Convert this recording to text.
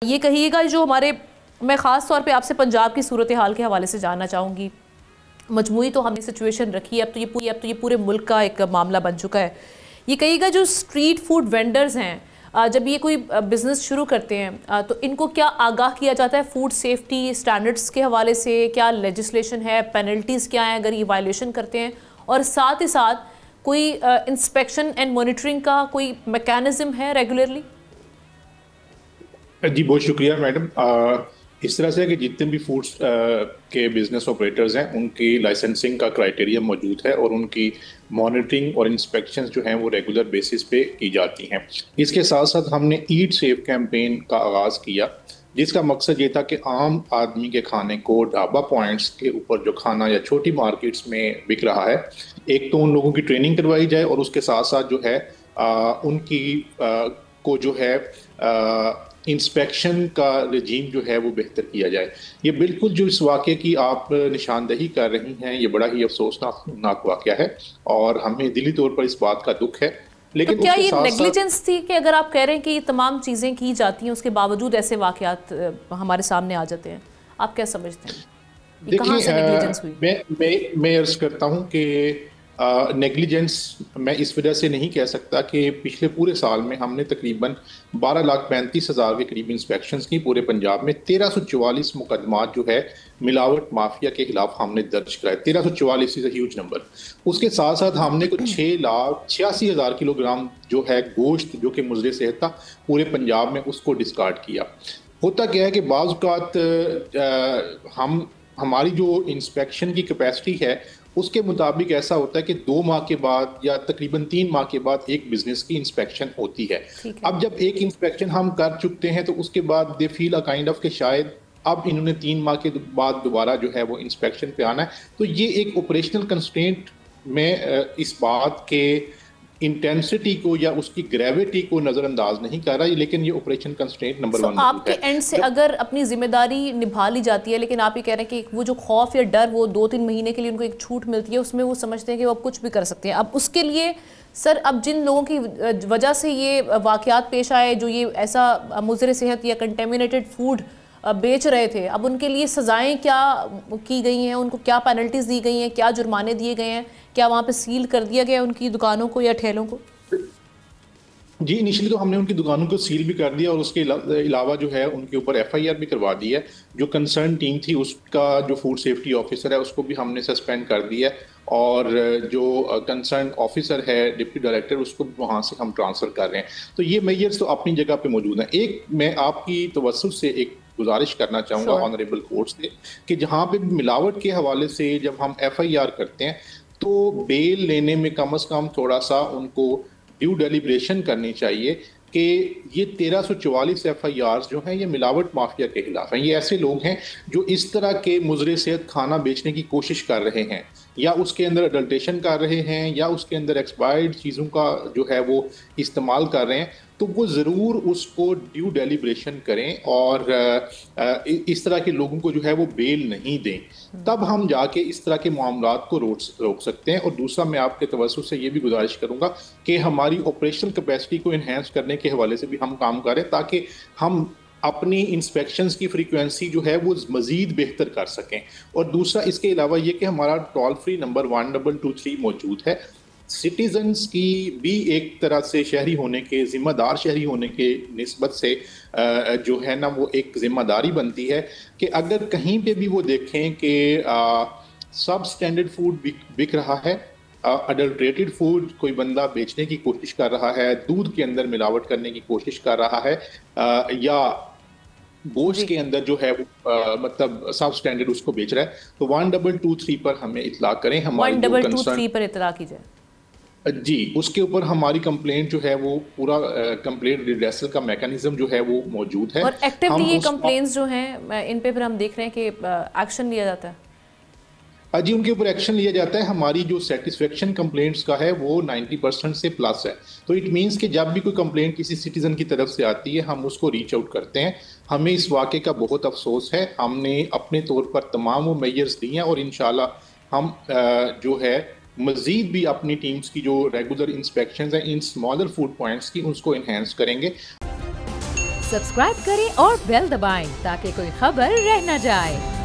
ये कहिएगा जो हमारे, मैं ख़ास तौर पे आपसे पंजाब की सूरत हाल के हवाले से जानना चाहूँगी। मजमूई तो हमने सिचुएशन रखी है, अब तो ये पूरे मुल्क का एक मामला बन चुका है। ये कहिएगा जो स्ट्रीट फूड वेंडर्स हैं, जब ये कोई बिज़नेस शुरू करते हैं तो इनको क्या आगाह किया जाता है फूड सेफ्टी स्टैंडर्ड्स के हवाले से? क्या लेजिस्लेशन है, पेनल्टीज़ क्या हैं अगर ये वायलेशन करते हैं? और साथ ही साथ कोई इंस्पेक्शन एंड मॉनिटरिंग का कोई मैकेनिज्म है रेगुलरली? जी बहुत शुक्रिया मैडम। इस तरह से है कि जितने भी फूड्स के बिजनेस ऑपरेटर्स हैं उनकी लाइसेंसिंग का क्राइटेरिया मौजूद है और उनकी मॉनिटरिंग और इंस्पेक्शंस जो हैं वो रेगुलर बेसिस पे की जाती हैं। इसके साथ साथ हमने ईट सेफ कैंपेन का आगाज़ किया, जिसका मकसद ये था कि आम आदमी के खाने को ढाबा पॉइंट्स के ऊपर जो खाना या छोटी मार्केट्स में बिक रहा है, एक तो उन लोगों की ट्रेनिंग करवाई जाए और उसके साथ साथ जो है उनकी को जो है इंस्पेक्शन का रजीम जो है वो बेहतर किया जाए। ये बिल्कुल जो इस वाक़े की आप निशानदही कर रही हैं, ये बड़ा ही अफसोसनाक वाक़या है और हमें दिली तौर पर इस बात का दुख है। लेकिन तो क्या ये नेग्लिजेंस थी कि अगर आप कह रहे हैं कि ये तमाम चीज़ें की जाती हैं उसके बावजूद ऐसे वाक़यात हमारे सामने आ जाते हैं, आप क्या समझते हैं? ये कहाँ से नेग्लिजेंस हुई? मैं अर्ज करता हूँ कि नेग्लिजेंस मैं इस वजह से नहीं कह सकता कि पिछले पूरे साल में हमने तकरीबन 12,35,000 के करीब इंस्पेक्शंस की पूरे पंजाब में। 1344 मुकदमात जो है मिलावट माफिया के खिलाफ हमने दर्ज कराए। 1344 इज अ ह्यूज नंबर। उसके साथ साथ हमने कुछ 6,86,000 किलोग्राम जो है गोश्त जो कि मुज़र सेहत था पूरे पंजाब में, उसको डिस्कार्ड किया। होता क्या है कि बाज़ औक़ात हमारी जो इंस्पेक्शन की कैपेसिटी है उसके मुताबिक ऐसा होता है कि 2 माह के बाद या तकरीबन 3 माह के बाद एक बिजनेस की इंस्पेक्शन होती है। अब जब एक इंस्पेक्शन हम कर चुके हैं तो उसके बाद they feel a kind of कि शायद अब इन्होंने 3 माह के बाद दोबारा जो है वो इंस्पेक्शन पे आना है। तो ये एक ऑपरेशनल कंस्ट्रेंट में इस बात के इंटेंसिटी को या उसकी ग्रेविटी को नजरअंदाज नहीं कर रहा, लेकिन ये ऑपरेशन कंस्ट्रेंट नंबर 1 आपके एंड से अगर अपनी जिम्मेदारी निभा ली जाती है, लेकिन आप ये कह रहे हैं कि वो जो खौफ या डर वो 2-3 महीने के लिए उनको एक छूट मिलती है, उसमें वो समझते हैं कि वो अब कुछ भी कर सकते हैं। अब उसके लिए सर, अब जिन लोगों की वजह से ये वाकयात पेश आए, जो ये ऐसा मुज़र सेहत या कंटेमिनेटेड फूड बेच रहे थे, अब उनके लिए सज़ाएं क्या की गई हैं? उनको क्या पेनल्टीज दी गई हैं? क्या जुर्माने दिए गए हैं? क्या वहाँ पे सील कर दिया गया उनकी दुकानों को या ठेलों को? जी इनिशियली तो हमने उनकी दुकानों को सील भी कर दिया और उसके अलावा जो है उनके ऊपर FIR भी करवा दी है। जो कंसर्न टीम थी उसका जो फूड सेफ्टी ऑफिसर है उसको भी हमने सस्पेंड कर दिया है और जो कंसर्न ऑफिसर है डिप्टी डायरेक्टर उसको भी वहाँ से हम ट्रांसफ़र कर रहे हैं। तो ये मेजर्स तो अपनी जगह पे मौजूद हैं। एक मैं आपकी तवज्जुह से एक गुजारिश करना चाहूँगा ऑनरेबल कोर्ट से कि जहाँ पे मिलावट के हवाले से जब हम FIR करते हैं तो बेल लेने में कम से कम थोड़ा सा उनको ड्यू डेलिब्रेशन करनी चाहिए कि ये 1344 FIRs जो हैं ये मिलावट माफिया के खिलाफ हैं। ये ऐसे लोग हैं जो इस तरह के मुज़र सेहत खाना बेचने की कोशिश कर रहे हैं या उसके अंदर अडल्ट्रेशन कर रहे हैं या उसके अंदर एक्सपायर्ड चीज़ों का जो है वो इस्तेमाल कर रहे हैं, तो वो ज़रूर उसको ड्यू डेलिब्रेशन करें और इस तरह के लोगों को जो है वो बेल नहीं दें। तब हम जाके इस तरह के मामलात को रोक सकते हैं। और दूसरा मैं आपके तवज्जुह से ये भी गुजारिश करूँगा कि हमारी ऑपरेशनल कैपेसिटी को इन्हेंस करने के हवाले से भी हम काम करें ताकि हम अपनी इंस्पेक्शंस की फ्रीक्वेंसी जो है वो मज़ीद बेहतर कर सकें। और दूसरा इसके अलावा ये कि हमारा टोल फ्री नंबर 1223 मौजूद है। सिटीजन्स की भी एक तरह से शहरी होने के, ज़िम्मेदार शहरी होने के निस्बत से जो है ना वो एक ज़िम्मेदारी बनती है कि अगर कहीं पे भी वो देखें कि सब स्टैंडर्ड फूड बिक रहा है, अडल्ट्रेटेड फूड कोई बंदा बेचने की कोशिश कर रहा है, दूध के अंदर मिलावट करने की कोशिश कर रहा है या गोश्त के अंदर जो है वो मतलब सब स्टैंडर्ड उसको बेच रहा है, तो 1223 पर हमें इतला करें। हमारी 1223 पर इतला कीजिए जी, उसके ऊपर हमारी कंप्लेंट जो है वो पूरा कंप्लेंट रिड्रेसल का मैकेनिज्म जो है वो मौजूद है। और एक्टिवली ये कंप्लेंट्स जो हैं इन पे फिर हम देख रहे हैं कि एक्शन लिया जाता है। जी उनके ऊपर एक्शन लिया जाता है। हमारी जो सेटिस्फेक्शन कंप्लेंट्स का है वो 90% से प्लस है। तो इट मींस कि जब भी कोई कंप्लेंट किसी सिटीजन की तरफ से आती है हम उसको रीच आउट करते हैं। हमें इस वाक़े का बहुत अफसोस है। हमने अपने तौर पर तमाम वो मेजर्स दिए हैं और इंशाल्लाह हम जो है मज़ीद भी अपनी टीम्स की जो रेगुलर इंस्पेक्शंस हैं इन स्मॉलर फूड पॉइंट्स की उसको इन्हेंस करेंगे। सब्सक्राइब करें और बेल दबाएं ताकि कोई खबर रह न जाए।